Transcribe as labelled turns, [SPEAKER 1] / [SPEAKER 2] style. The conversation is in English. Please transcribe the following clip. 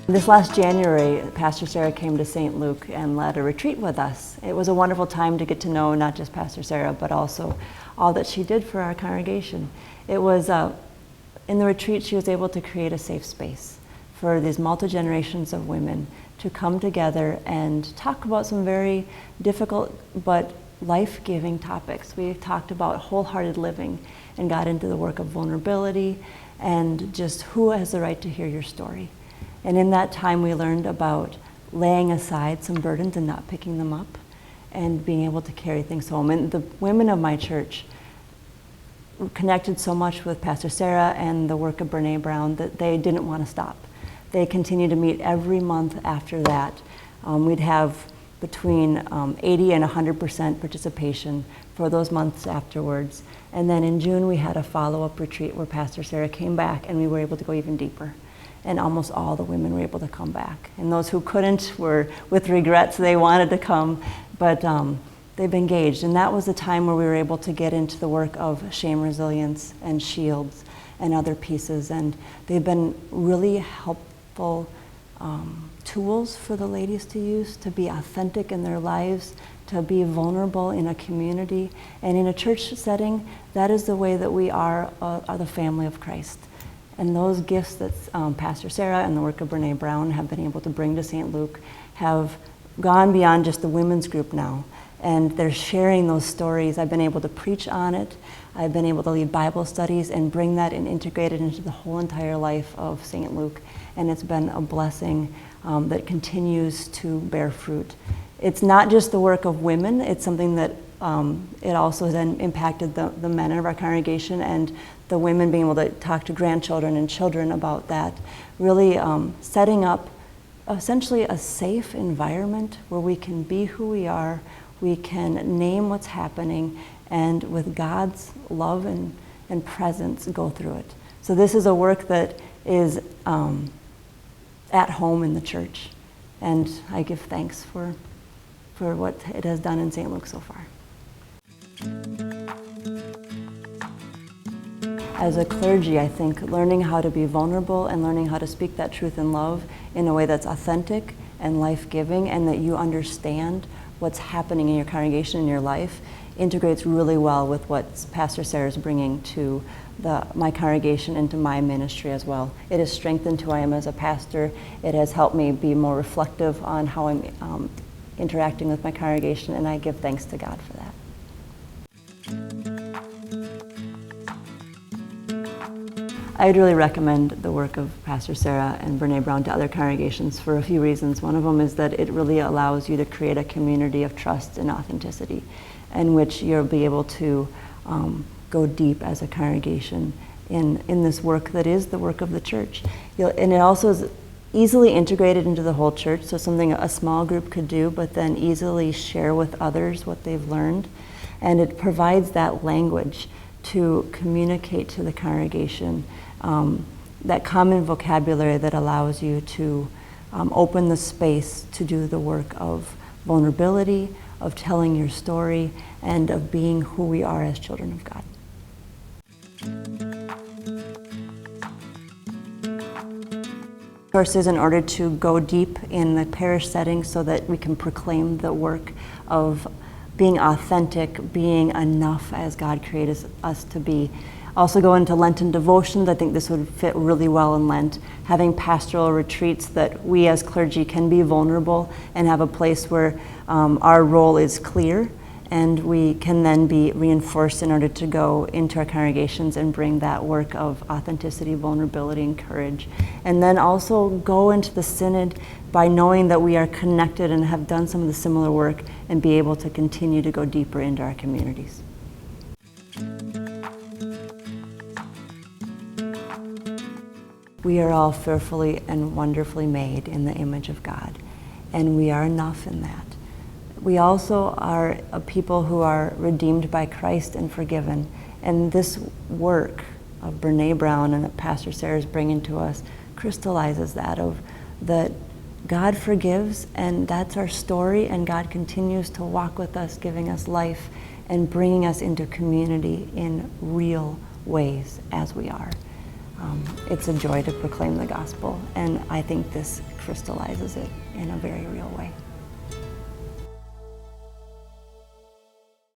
[SPEAKER 1] This last January, Pastor Sarah came to St. Luke and led a retreat with us. It was a wonderful time to get to know not just Pastor Sarah, but also all that she did for our congregation. It was, in the retreat, she was able to create a safe space for these multi-generations of women to come together and talk about some very difficult but life-giving topics. We talked about wholehearted living and got into the work of vulnerability and just who has the right to hear your story. And in that time, we learned about laying aside some burdens and not picking them up and being able to carry things home. And the women of my church connected so much with Pastor Sarah and the work of Brene Brown that they didn't want to stop. They continued to meet every month after that. We'd have between 80 and 100% participation for those months afterwards. And then in June, we had a follow-up retreat where Pastor Sarah came back and we were able to go even deeper. And almost all the women were able to come back. And those who couldn't were with regrets. They wanted to come, but they've engaged. And that was the time where we were able to get into the work of shame resilience and shields and other pieces. And they've been really helpful tools for the ladies to use to be authentic in their lives, to be vulnerable in a community. And in a church setting, that is the way that we are the family of Christ. And those gifts that Pastor Sarah and the work of Brene Brown have been able to bring to St. Luke have gone beyond just the women's group now. And they're sharing those stories. I've been able to preach on it. I've been able to lead Bible studies and bring that and integrate it into the whole entire life of St. Luke. And it's been a blessing that continues to bear fruit. It's not just the work of women. It's something that it also then impacted the men of our congregation, and the women being able to talk to grandchildren and children about that, really setting up essentially a safe environment where we can be who we are, we can name what's happening, and with God's love and presence go through it. So this is a work that is at home in the church, and I give thanks for what it has done in St. Luke so far. As a clergy, I think learning how to be vulnerable and learning how to speak that truth in love in a way that's authentic and life-giving, and that you understand what's happening in your congregation, in your life, integrates really well with what Pastor Sarah is bringing to my congregation and to my ministry as well. It has strengthened who I am as a pastor. It has helped me be more reflective on how I'm interacting with my congregation, and I give thanks to God for that. I'd really recommend the work of Pastor Sarah and Brene Brown to other congregations for a few reasons. One of them is that it really allows you to create a community of trust and authenticity in which you'll be able to go deep as a congregation in this work that is the work of the church. And it also is easily integrated into the whole church, so something a small group could do, but then easily share with others what they've learned. And it provides that language to communicate to the congregation, that common vocabulary that allows you to open the space to do the work of vulnerability, of telling your story, and of being who we are as children of God. Courses in order to go deep in the parish setting so that we can proclaim the work of being authentic, being enough as God created us to be. Also go into Lenten devotions. I think this would fit really well in Lent. Having pastoral retreats that we as clergy can be vulnerable and have a place where our role is clear, and we can then be reinforced in order to go into our congregations and bring that work of authenticity, vulnerability, and courage. And then also go into the synod by knowing that we are connected and have done some of the similar work, and be able to continue to go deeper into our communities. We are all fearfully and wonderfully made in the image of God, and we are enough in that. We also are a people who are redeemed by Christ and forgiven, and this work of Brene Brown and that Pastor Sarah is bringing to us crystallizes that God forgives, and that's our story, and God continues to walk with us, giving us life and bringing us into community in real ways as we are. It's a joy to proclaim the gospel, and I think this crystallizes it in a very real way.